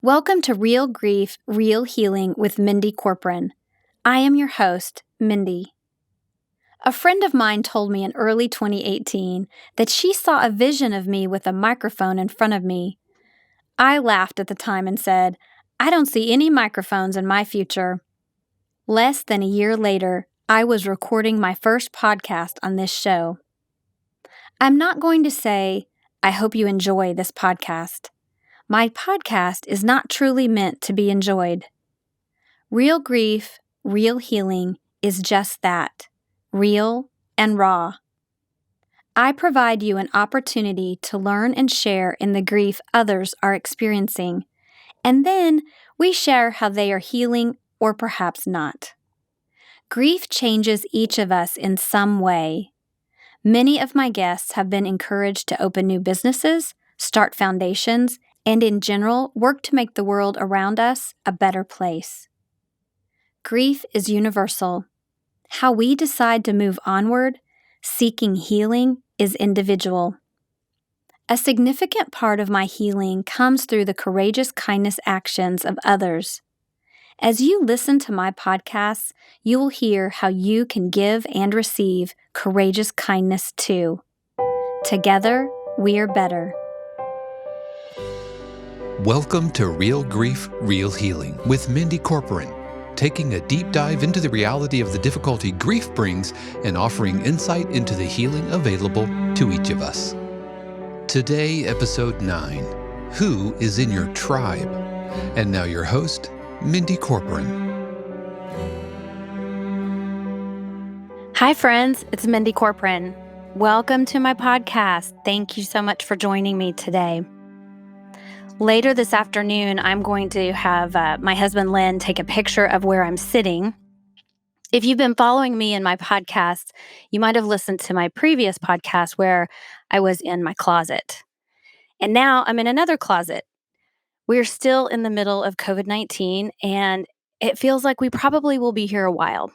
Welcome to Real Grief, Real Healing with Mindy Corcoran. I am your host, Mindy. A friend of mine told me in early 2018 that she saw a vision of me with a microphone in front of me. I laughed at the time and said, "I don't see any microphones in my future." Less than a year later, I was recording my first podcast on this show. I'm not going to say, "I hope you enjoy this podcast." My podcast is not truly meant to be enjoyed. Real grief, real healing is just that, real and raw. I provide you an opportunity to learn and share in the grief others are experiencing, and then we share how they are healing or perhaps not. Grief changes each of us in some way. Many of my guests have been encouraged to open new businesses, start foundations, and in general, work to make the world around us a better place. Grief is universal. How we decide to move onward, seeking healing, is individual. A significant part of my healing comes through the courageous kindness actions of others. As you listen to my podcasts, you will hear how you can give and receive courageous kindness too. Together, we are better. Welcome to Real Grief, Real Healing with Mindy Corcoran, taking a deep dive into the reality of the difficulty grief brings and offering insight into the healing available to each of us. Today, Episode 9, Who is in Your Tribe? And now your host, Mindy Corcoran. Hi friends, it's Mindy Corcoran. Welcome to my podcast. Thank you so much for joining me today. Later this afternoon, I'm going to have my husband Len take a picture of where I'm sitting. If you've been following me in my podcast, you might have listened to my previous podcast where I was in my closet. And now I'm in another closet. We're still in the middle of COVID-19, and it feels like we probably will be here a while.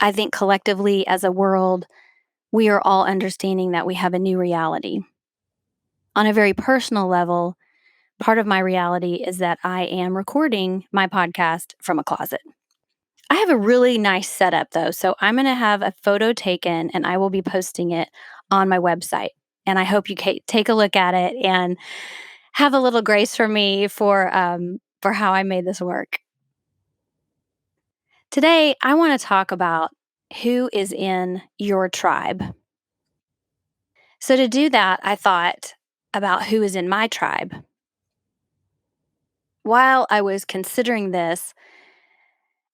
I think collectively as a world, we are all understanding that we have a new reality. On a very personal level, part of my reality is that I am recording my podcast from a closet. I have a really nice setup though, so I'm going to have a photo taken and I will be posting it on my website. And I hope you take a look at it and have a little grace for me for how I made this work. Today, I want to talk about who is in your tribe. So to do that, I thought about who is in my tribe. While I was considering this,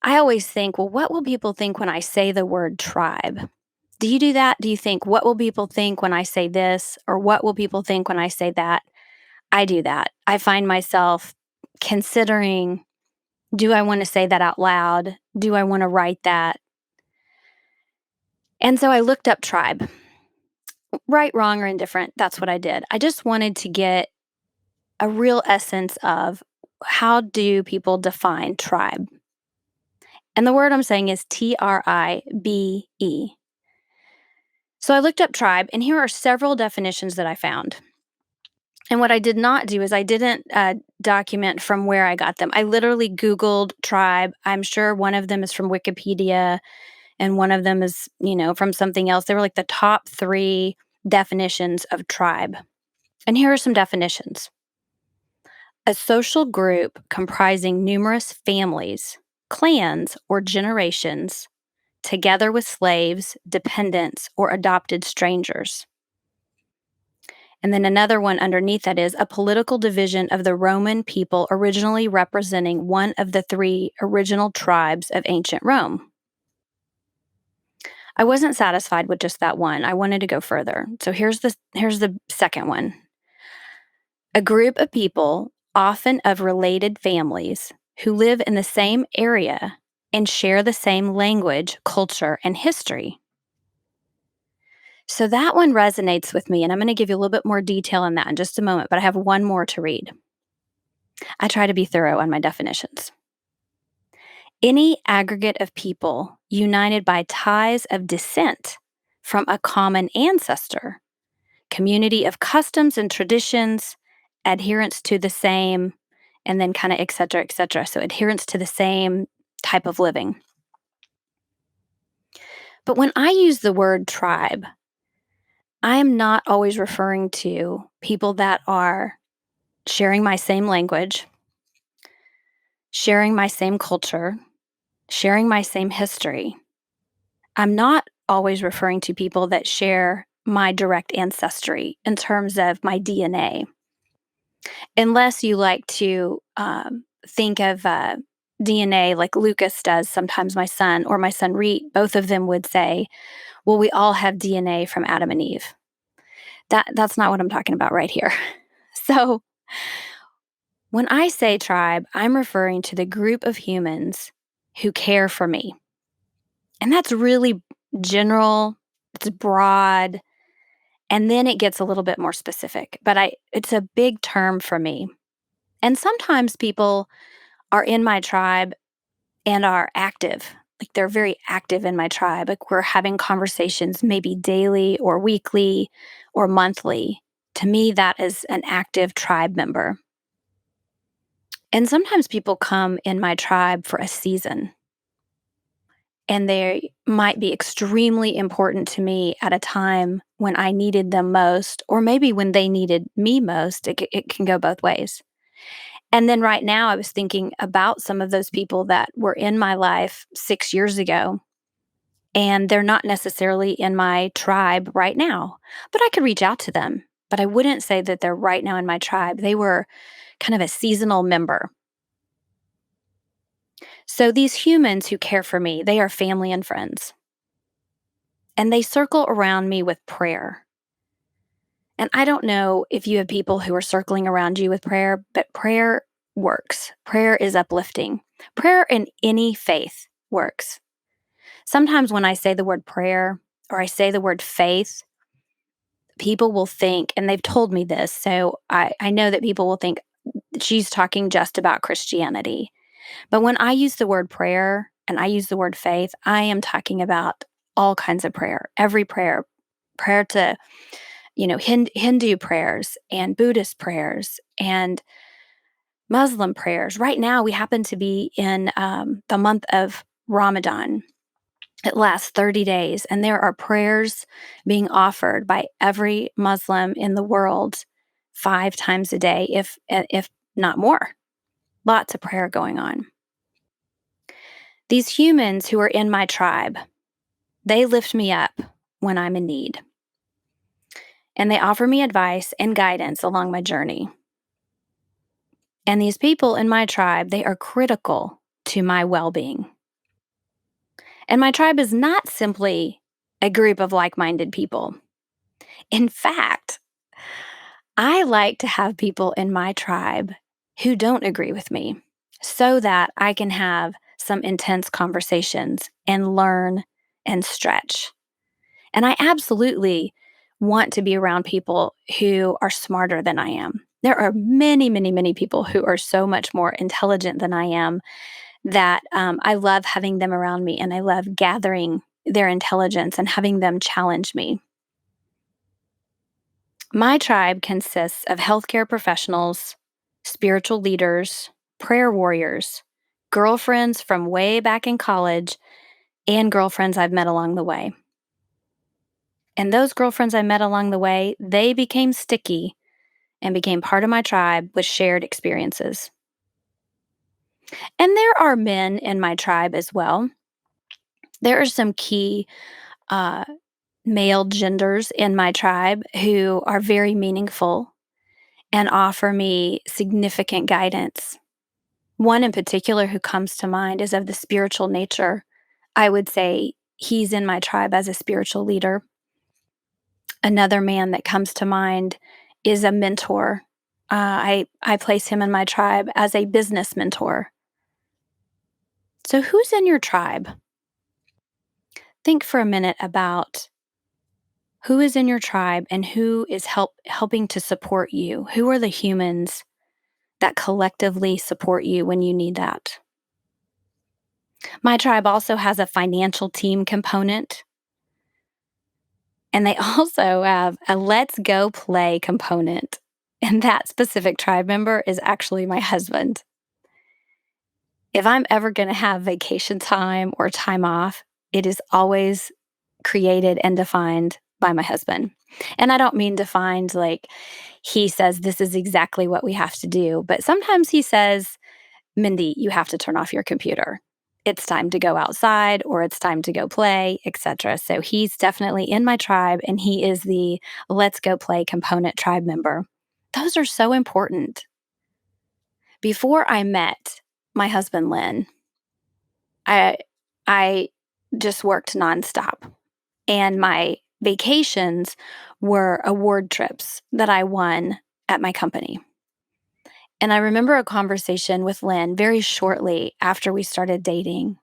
I always think, well, what will people think when I say the word tribe? Do you do that? Do you think, what will people think when I say this? Or what will people think when I say that? I do that. I find myself considering, do I want to say that out loud? Do I want to write that? And so I looked up tribe. Right, wrong, or indifferent, that's what I did. I just wanted to get a real essence of how do people define tribe? And the word I'm saying is T-R-I-B-E. So I looked up tribe, and here are several definitions that I found. And what I did not do is I didn't document from where I got them. I literally Googled tribe. I'm sure one of them is from Wikipedia, and one of them is, from something else. They were like the top 3 definitions of tribe. And here are some definitions. A social group comprising numerous families, clans, or generations, together with slaves, dependents, or adopted strangers. And then another one underneath that is a political division of the Roman people originally representing one of the 3 original tribes of ancient Rome. I wasn't satisfied with just that one. I wanted to go further. So here's the second one. A group of people, often of related families, who live in the same area and share the same language, culture, and history. So that one resonates with me, and I'm going to give you a little bit more detail on that in just a moment, but I have one more to read. I try to be thorough on my definitions. Any aggregate of people united by ties of descent from a common ancestor, community of customs and traditions, adherence to the same, and then kind of et cetera, et cetera. So adherence to the same type of living. But when I use the word tribe, I am not always referring to people that are sharing my same language, sharing my same culture, sharing my same history. I'm not always referring to people that share my direct ancestry in terms of my DNA, unless you like to think of DNA like Lukas does, sometimes my son or my son Reat, both of them would say, well, we all have DNA from Adam and Eve. That's not what I'm talking about right here. So when I say tribe, I'm referring to the group of humans who care for me. And that's really general, it's broad, and then it gets a little bit more specific. But it's a big term for me. And sometimes people are in my tribe and are active. Like they're very active in my tribe. Like we're having conversations maybe daily or weekly or monthly. To me, that is an active tribe member. And sometimes people come in my tribe for a season, and they might be extremely important to me at a time when I needed them most, or maybe when they needed me most. It can go both ways. And then right now, I was thinking about some of those people that were in my life 6 years ago, and they're not necessarily in my tribe right now, but I could reach out to them. But I wouldn't say that they're right now in my tribe. They were kind of a seasonal member. So these humans who care for me, they are family and friends. And they circle around me with prayer. And I don't know if you have people who are circling around you with prayer, but prayer works. Prayer is uplifting. Prayer in any faith works. Sometimes when I say the word prayer or I say the word faith, people will think, and they've told me this, so I know that people will think she's talking just about Christianity. But when I use the word prayer and I use the word faith, I am talking about all kinds of prayer, every prayer, prayer to, Hindu prayers and Buddhist prayers and Muslim prayers. Right now, we happen to be in the month of Ramadan. It lasts 30 days, and there are prayers being offered by every Muslim in the world 5 times a day, if not more. Lots of prayer going on. These humans who are in my tribe, they lift me up when I'm in need. And they offer me advice and guidance along my journey. And these people in my tribe, they are critical to my well-being. And my tribe is not simply a group of like-minded people. In fact, I like to have people in my tribe who don't agree with me so that I can have some intense conversations and learn and stretch. And I absolutely want to be around people who are smarter than I am. There are many, many, many people who are so much more intelligent than I am that I love having them around me, and I love gathering their intelligence and having them challenge me. My tribe consists of healthcare professionals, spiritual leaders, prayer warriors, girlfriends from way back in college, and girlfriends I've met along the way. And those girlfriends I met along the way, they became sticky and became part of my tribe with shared experiences. And there are men in my tribe as well. There are some key uh, male genders in my tribe who are very meaningful and offer me significant guidance. One in particular who comes to mind is of the spiritual nature. I would say he's in my tribe as a spiritual leader. Another man that comes to mind is a mentor. I place him in my tribe as a business mentor. So, who's in your tribe? Think for a minute about who is in your tribe and who is helping to support you. Who are the humans that collectively support you when you need that? My tribe also has a financial team component, and they also have a let's go play component. And that specific tribe member is actually my husband. If I'm ever going to have vacation time or time off, it is always created and defined by my husband. And I don't mean defined like he says this is exactly what we have to do, but sometimes he says, Mindy, you have to turn off your computer. It's time to go outside or it's time to go play, etc. So he's definitely in my tribe and he is the let's go play component tribe member. Those are so important. Before I met my husband Len, I I just worked nonstop. And my vacations were award trips that I won at my company. And I remember a conversation with Len very shortly after we started dating.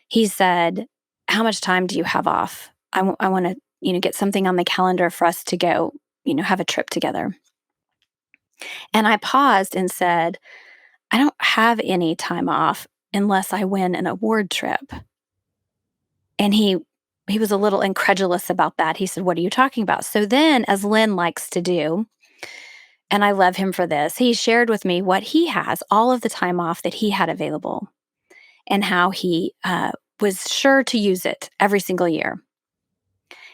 He said, "How much time do you have off? I want to, get something on the calendar for us to go, have a trip together." And I paused and said, "I don't have any time off unless I win an award trip." And he was a little incredulous about that. He said, "What are you talking about?" So then, as Len likes to do, and I love him for this, he shared with me what he has, all of the time off that he had available, and how he was sure to use it every single year.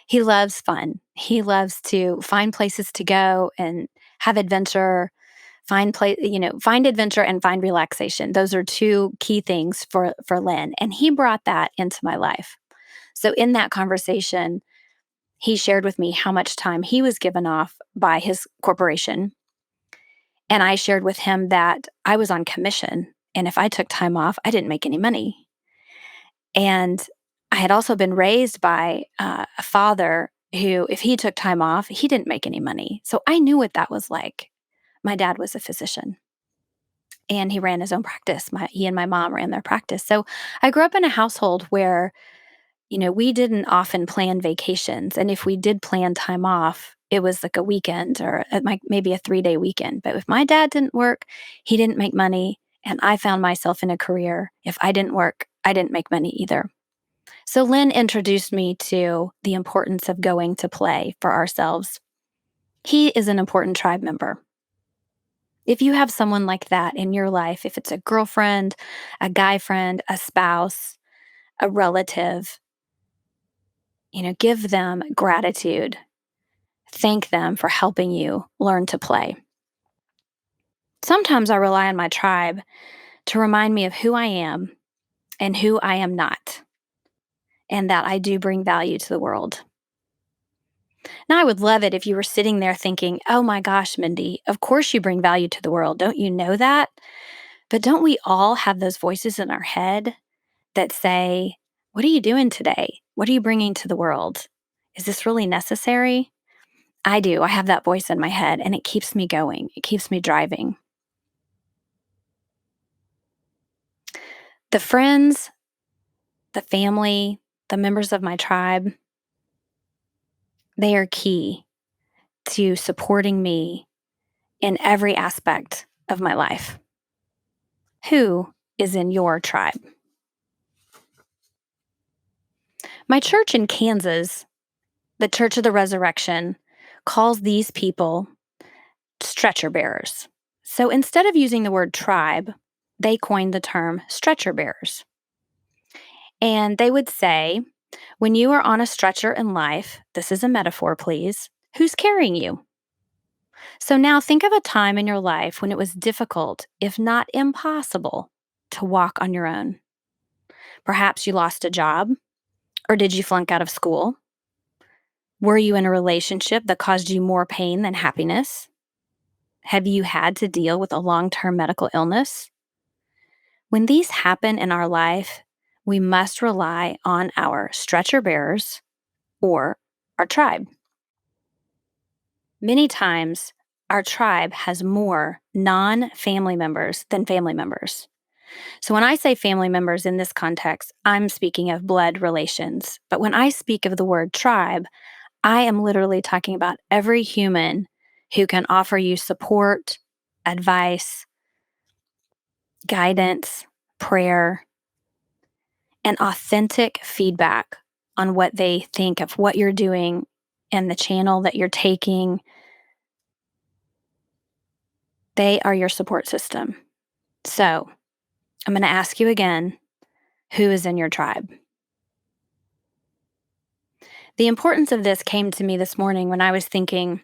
He loves fun. He loves to find places to go and have adventure, find adventure and find relaxation. Those are two key things for Len, and he brought that into my life. So in that conversation, he shared with me how much time he was given off by his corporation. And I shared with him that I was on commission. And if I took time off, I didn't make any money. And I had also been raised by a father who, if he took time off, he didn't make any money. So I knew what that was like. My dad was a physician and he ran his own practice. He and my mom ran their practice. So I grew up in a household where we didn't often plan vacations. And if we did plan time off, it was like a weekend or maybe a 3-day weekend. But if my dad didn't work, he didn't make money. And I found myself in a career. If I didn't work, I didn't make money either. So Len introduced me to the importance of going to play for ourselves. He is an important tribe member. If you have someone like that in your life, if it's a girlfriend, a guy friend, a spouse, a relative, give them gratitude. Thank them for helping you learn to play. Sometimes I rely on my tribe to remind me of who I am and who I am not, and that I do bring value to the world. Now, I would love it if you were sitting there thinking, oh my gosh, Mindy, of course you bring value to the world. Don't you know that? But don't we all have those voices in our head that say, what are you doing today? What are you bringing to the world? Is this really necessary? I do. I have that voice in my head and it keeps me going. It keeps me driving. The friends, the family, the members of my tribe, they are key to supporting me in every aspect of my life. Who is in your tribe? My church in Kansas, the Church of the Resurrection, calls these people stretcher bearers. So instead of using the word tribe, they coined the term stretcher bearers. And they would say, when you are on a stretcher in life, this is a metaphor, please, who's carrying you? So now think of a time in your life when it was difficult, if not impossible, to walk on your own. Perhaps you lost a job, or did you flunk out of school? Were you in a relationship that caused you more pain than happiness? Have you had to deal with a long-term medical illness? When these happen in our life, we must rely on our stretcher bearers or our tribe. Many times, our tribe has more non-family members than family members. So when I say family members in this context, I'm speaking of blood relations. But when I speak of the word tribe, I am literally talking about every human who can offer you support, advice, guidance, prayer, and authentic feedback on what they think of what you're doing and the channel that you're taking. They are your support system. So I'm going to ask you again, who is in your tribe? The importance of this came to me this morning when I was thinking,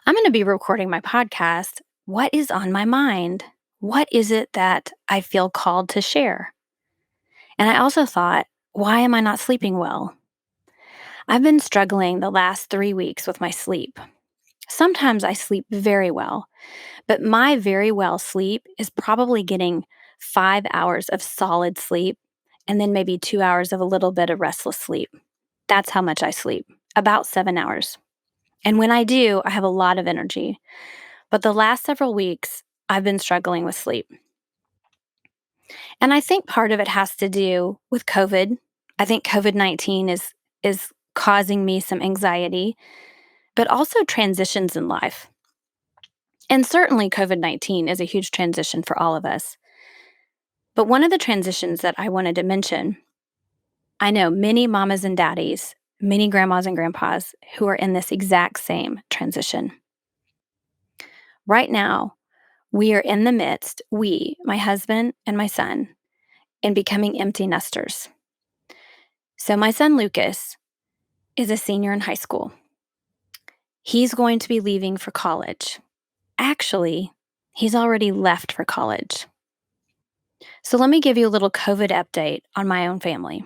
I'm going to be recording my podcast. What is on my mind? What is it that I feel called to share? And I also thought, why am I not sleeping well? I've been struggling the last 3 weeks with my sleep. Sometimes I sleep very well, but my very well sleep is probably getting 5 hours of solid sleep and then maybe 2 hours of a little bit of restless sleep. That's how much I sleep, about 7 hours. And when I do, I have a lot of energy. But the last several weeks, I've been struggling with sleep. And I think part of it has to do with COVID. I think COVID-19 is causing me some anxiety, but also transitions in life. And certainly COVID-19 is a huge transition for all of us. But one of the transitions that I wanted to mention, I know many mamas and daddies, many grandmas and grandpas who are in this exact same transition. Right now, we are in the midst, my husband and my son, in becoming empty nesters. So my son Lukas is a senior in high school. He's going to be leaving for college. Actually, he's already left for college. So let me give you a little COVID update on my own family.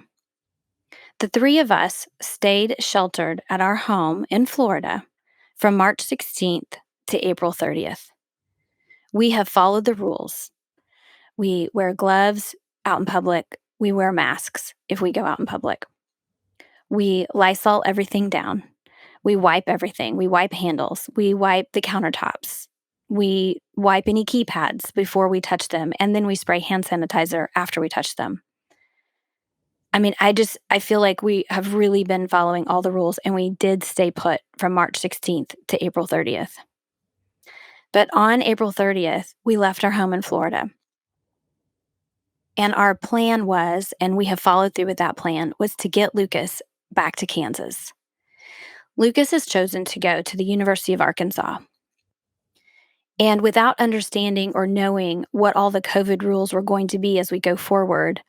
The three of us stayed sheltered at our home in Florida from March 16th to April 30th. We have followed the rules. We wear gloves out in public. We wear masks if we go out in public. We Lysol everything down. We wipe everything. We wipe handles. We wipe the countertops. We wipe any keypads before we touch them. And then we spray hand sanitizer after we touch them. I mean, I feel like we have really been following all the rules, and we did stay put from March 16th to April 30th. But on April 30th, we left our home in Florida. And our plan was, and we have followed through with that plan, was to get Lukas back to Kansas. Lukas has chosen to go to the University of Arkansas. And without understanding or knowing what all the COVID rules were going to be as we go forward,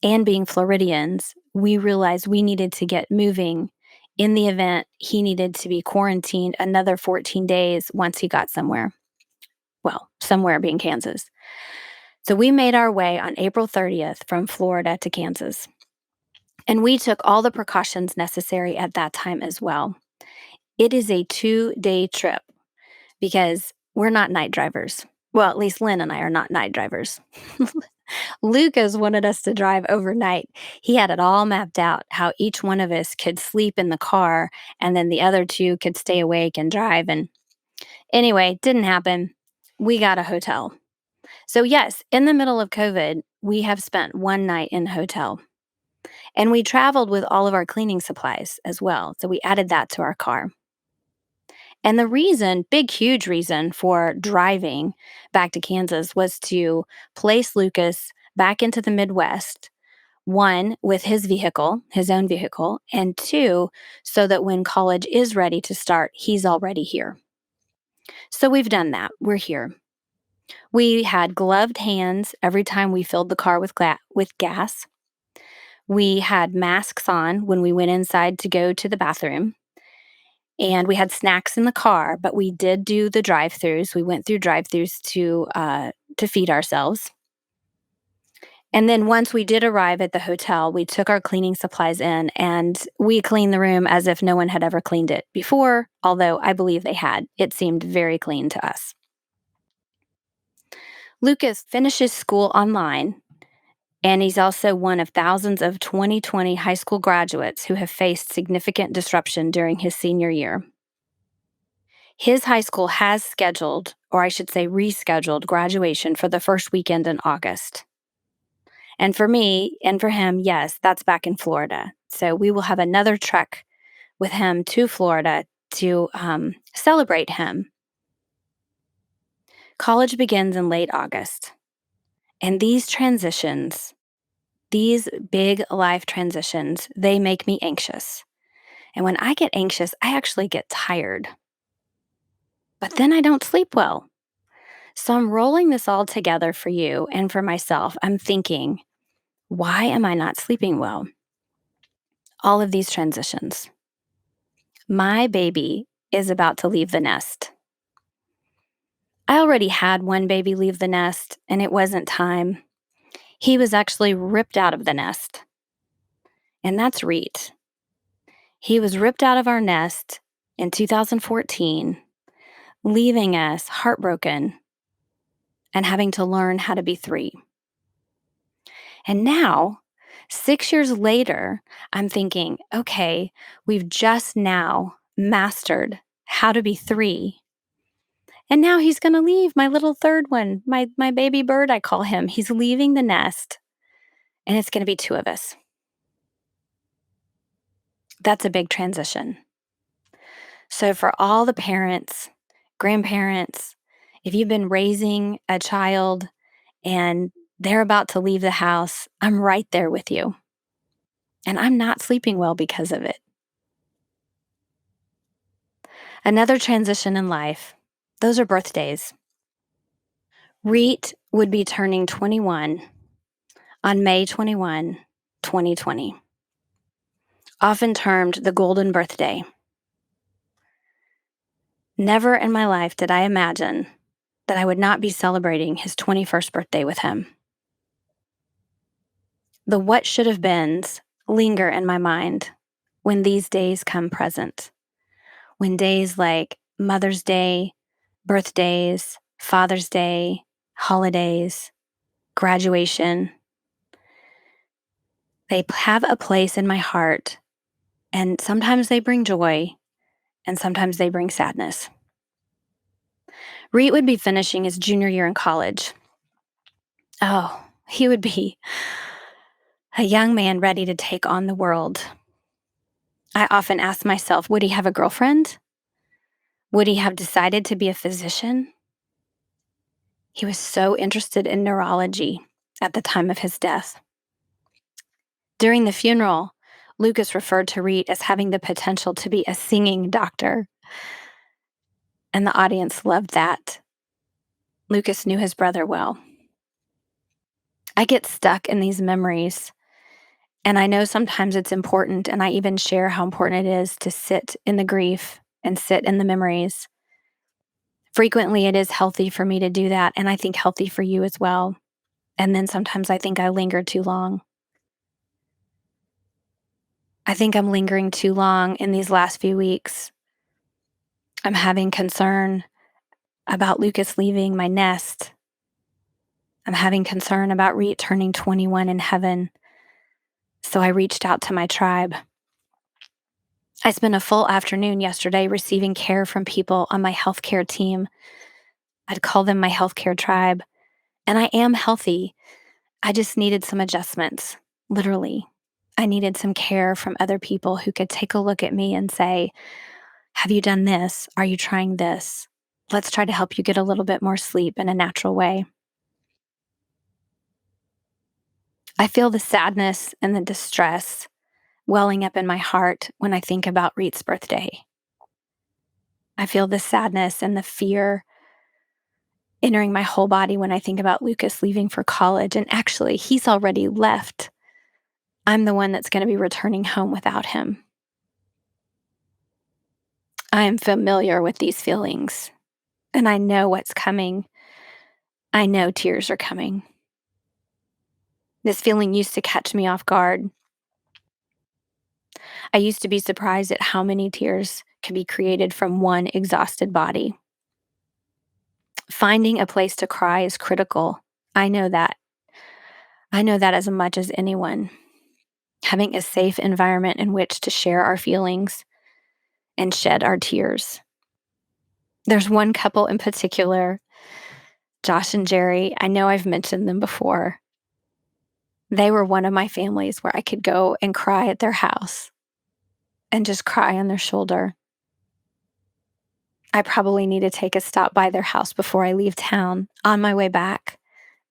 and being Floridians, we realized we needed to get moving in the event he needed to be quarantined another 14 days once he got somewhere. Well, somewhere being Kansas. So we made our way on April 30th from Florida to Kansas. And we took all the precautions necessary at that time as well. It is a 2-day trip because we're not night drivers. Well, at least Len and I are not night drivers. Lukas wanted us to drive overnight. He had it all mapped out how each one of us could sleep in the car and then the other two could stay awake and drive. And anyway, didn't happen. We got a hotel. So yes, in the middle of COVID, we have spent one night in a hotel. And we traveled with all of our cleaning supplies as well. So we added that to our car. And the reason, big, huge reason for driving back to Kansas was to place Lukas back into the Midwest, one, with his vehicle, his own vehicle, and two, so that when college is ready to start, he's already here. So we've done that. We're here. We had gloved hands every time we filled the car with gas. We had masks on when we went inside to go to the bathroom. And we had snacks in the car, but we did do the drive-thrus. We went through drive-thrus to feed ourselves. And then once we did arrive at the hotel, we took our cleaning supplies in and we cleaned the room as if no one had ever cleaned it before, although I believe they had. It seemed very clean to us. Lukas finishes school online, and he's also one of thousands of 2020 high school graduates who have faced significant disruption during his senior year. His high school has scheduled, or I should say rescheduled, graduation for the first weekend in August. And for me and for him, yes, that's back in Florida. So we will have another trek with him to Florida to celebrate him. College begins in late August. And these transitions, these big life transitions, they make me anxious. And when I get anxious, I actually get tired. But then I don't sleep well. So I'm rolling this all together for you and for myself. I'm thinking, why am I not sleeping well? All of these transitions. My baby is about to leave the nest. I already had one baby leave the nest, and it wasn't time. He was actually ripped out of the nest, and that's Reat. He was ripped out of our nest in 2014, leaving us heartbroken and having to learn how to be three. And now, 6 years later, I'm thinking, okay, we've just now mastered how to be three. And now he's going to leave my little third one, my baby bird, I call him. He's leaving the nest, and it's going to be two of us. That's a big transition. So, for all the parents, grandparents, if you've been raising a child and they're about to leave the house, I'm right there with you. And I'm not sleeping well because of it. Another transition in life, those are birthdays. Reat would be turning 21 on May 21, 2020, often termed the golden birthday. Never in my life did I imagine that I would not be celebrating his 21st birthday with him. The what should have beens linger in my mind when these days come present. When days like Mother's Day, birthdays, Father's Day, holidays, graduation, they have a place in my heart, and sometimes they bring joy, and sometimes they bring sadness. Reat would be finishing his junior year in college. Oh, he would be a young man ready to take on the world. I often ask myself, would he have a girlfriend? Would he have decided to be a physician? He was so interested in neurology at the time of his death. During the funeral, Lukas referred to Reat as having the potential to be a singing doctor. And the audience loved that. Lukas knew his brother well. I get stuck in these memories, and I know sometimes it's important, and I even share how important it is to sit in the grief and sit in the memories. Frequently, it is healthy for me to do that, and I think healthy for you as well. And then sometimes I think I linger too long. I think I'm lingering too long in these last few weeks. I'm having concern about Lukas leaving my nest. I'm having concern about Reat turning 21 in heaven. So I reached out to my tribe. I spent a full afternoon yesterday receiving care from people on my healthcare team. I'd call them my healthcare tribe. And I am healthy. I just needed some adjustments, literally. I needed some care from other people who could take a look at me and say, have you done this? Are you trying this? Let's try to help you get a little bit more sleep in a natural way. I feel the sadness and the distress welling up in my heart when I think about Reat's birthday. I feel the sadness and the fear entering my whole body when I think about Lukas leaving for college. And actually, he's already left. I'm the one that's going to be returning home without him. I am familiar with these feelings, and I know what's coming. I know tears are coming. This feeling used to catch me off guard. I used to be surprised at how many tears could be created from one exhausted body. Finding a place to cry is critical. I know that. I know that as much as anyone. Having a safe environment in which to share our feelings and shed our tears. There's one couple in particular, Josh and Jerry. I know I've mentioned them before. They were one of my families where I could go and cry at their house and just cry on their shoulder. I probably need to take a stop by their house before I leave town on my way back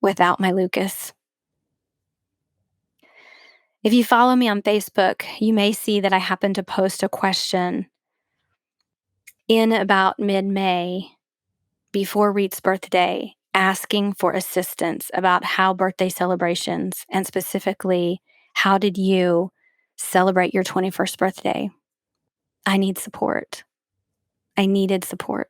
without my Lukas. If you follow me on Facebook, you may see that I happened to post a question in about mid-May before Reat's birthday, asking for assistance about how birthday celebrations, and specifically, how did you celebrate your 21st birthday? I need support. I needed support.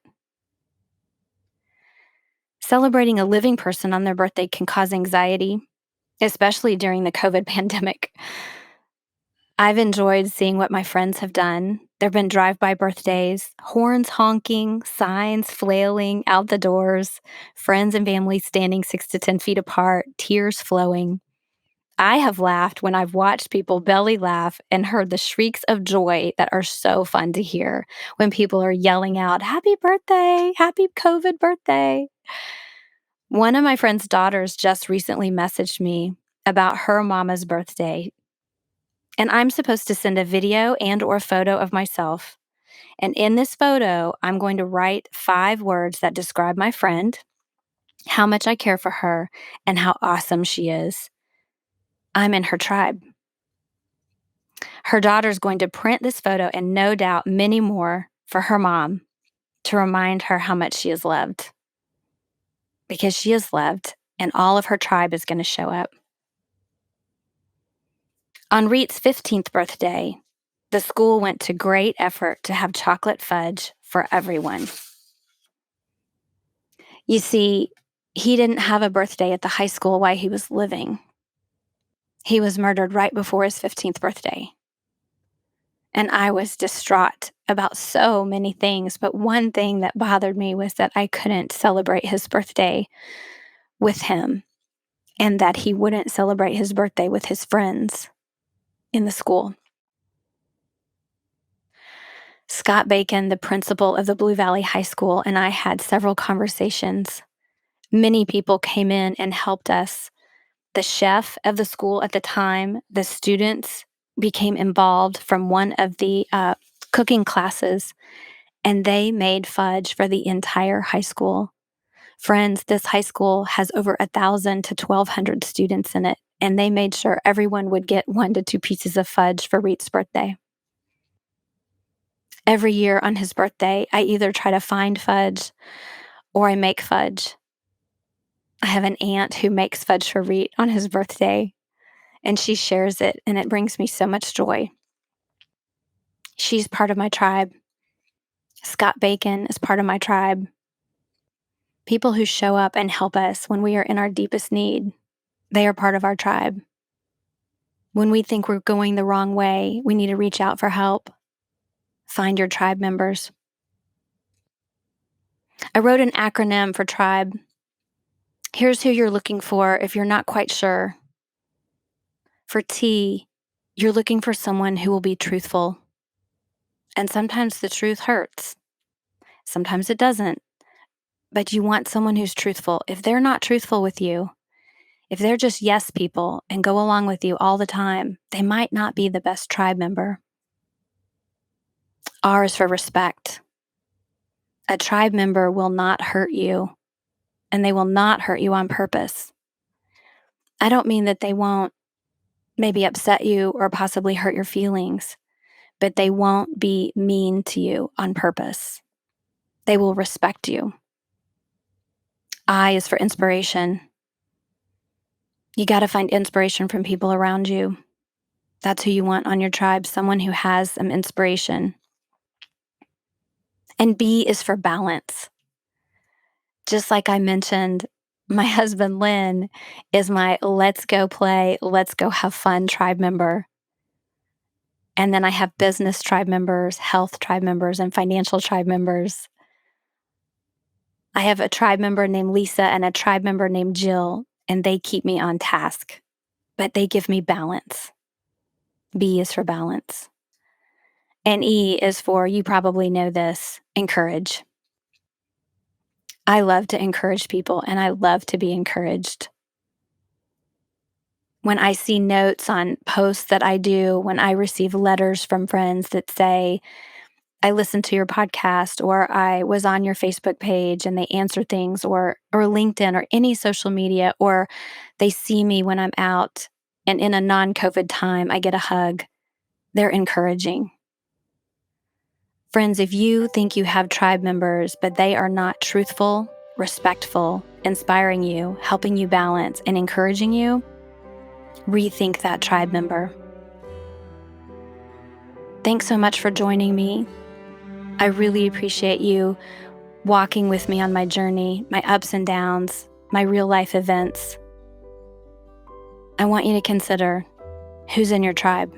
Celebrating a living person on their birthday can cause anxiety, especially during the COVID pandemic. I've enjoyed seeing what my friends have done. There have been drive-by birthdays, horns honking, signs flailing out the doors, friends and family standing 6 to 10 feet apart, tears flowing. I have laughed when I've watched people belly laugh and heard the shrieks of joy that are so fun to hear when people are yelling out, "Happy birthday! Happy COVID birthday!" One of my friend's daughters just recently messaged me about her mama's birthday, and I'm supposed to send a video and or photo of myself. And in this photo, I'm going to write 5 words that describe my friend, how much I care for her, and how awesome she is. I'm in her tribe. Her daughter's going to print this photo and no doubt many more for her mom to remind her how much she is loved. Because she is loved, and all of her tribe is going to show up. On Reat's 15th birthday, the school went to great effort to have chocolate fudge for everyone. You see, he didn't have a birthday at the high school while he was living. He was murdered right before his 15th birthday. And I was distraught about so many things, but one thing that bothered me was that I couldn't celebrate his birthday with him, and that he wouldn't celebrate his birthday with his friends in the school. Scott Bacon, the principal of the Blue Valley High School, and I had several conversations. Many people came in and helped us. The chef of the school at the time, the students became involved from one of the cooking classes, and they made fudge for the entire high school. Friends, this high school has over 1,000 to 1,200 students in it, and they made sure everyone would get 1 to 2 pieces of fudge for Reat's birthday. Every year on his birthday, I either try to find fudge or I make fudge. I have an aunt who makes fudge for Reat on his birthday, and she shares it, and it brings me so much joy. She's part of my tribe. Scott Bacon is part of my tribe. People who show up and help us when we are in our deepest need, they are part of our tribe. When we think we're going the wrong way, we need to reach out for help. Find your tribe members. I wrote an acronym for tribe. Here's who you're looking for if you're not quite sure. For T, you're looking for someone who will be truthful. And sometimes the truth hurts. Sometimes it doesn't. But you want someone who's truthful. If they're not truthful with you, if they're just yes people and go along with you all the time, they might not be the best tribe member. R is for respect. A tribe member will not hurt you, and they will not hurt you on purpose. I don't mean that they won't maybe upset you or possibly hurt your feelings, but they won't be mean to you on purpose. They will respect you. I is for inspiration. You got to find inspiration from people around you. That's who you want on your tribe, someone who has some inspiration. And B is for balance. Just like I mentioned, my husband, Len, is my let's go play, let's go have fun tribe member. And then I have business tribe members, health tribe members, and financial tribe members. I have a tribe member named Lisa and a tribe member named Jill, and they keep me on task, but they give me balance. B is for balance. And E is for, you probably know this, encourage. I love to encourage people, and I love to be encouraged. When I see notes on posts that I do, when I receive letters from friends that say, I listened to your podcast, or I was on your Facebook page, and they answer things, or LinkedIn, or any social media, or they see me when I'm out, and in a non-COVID time, I get a hug. They're encouraging. Friends, if you think you have tribe members, but they are not truthful respectful, inspiring you, helping you balance, and encouraging you, rethink that tribe member. Thanks so much for joining me. I really appreciate you walking with me on my journey, my ups and downs, my real life events. I want you to consider who's in your tribe.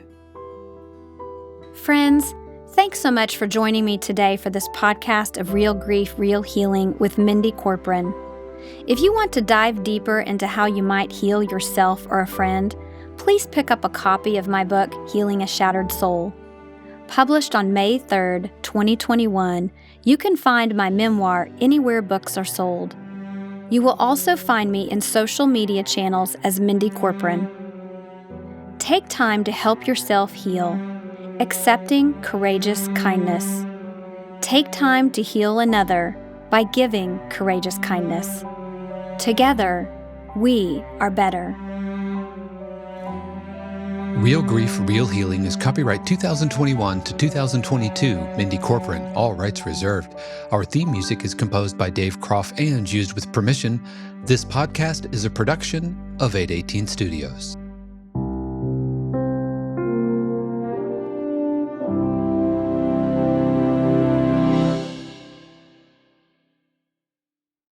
Friends, thanks so much for joining me today for this podcast of Real Grief, Real Healing with Mindy Corcoran. If you want to dive deeper into how you might heal yourself or a friend, please pick up a copy of my book, Healing a Shattered Soul. Published on May 3rd, 2021, you can find my memoir anywhere books are sold. You will also find me in social media channels as Mindy Corcoran. Take time to help yourself heal, accepting courageous kindness. Take time to heal another by giving courageous kindness. Together, we are better. Real Grief, Real Healing is copyright 2021 to 2022, Mindy Corcoran, all rights reserved. Our theme music is composed by Dave Croft and used with permission. This podcast is a production of 818 Studios.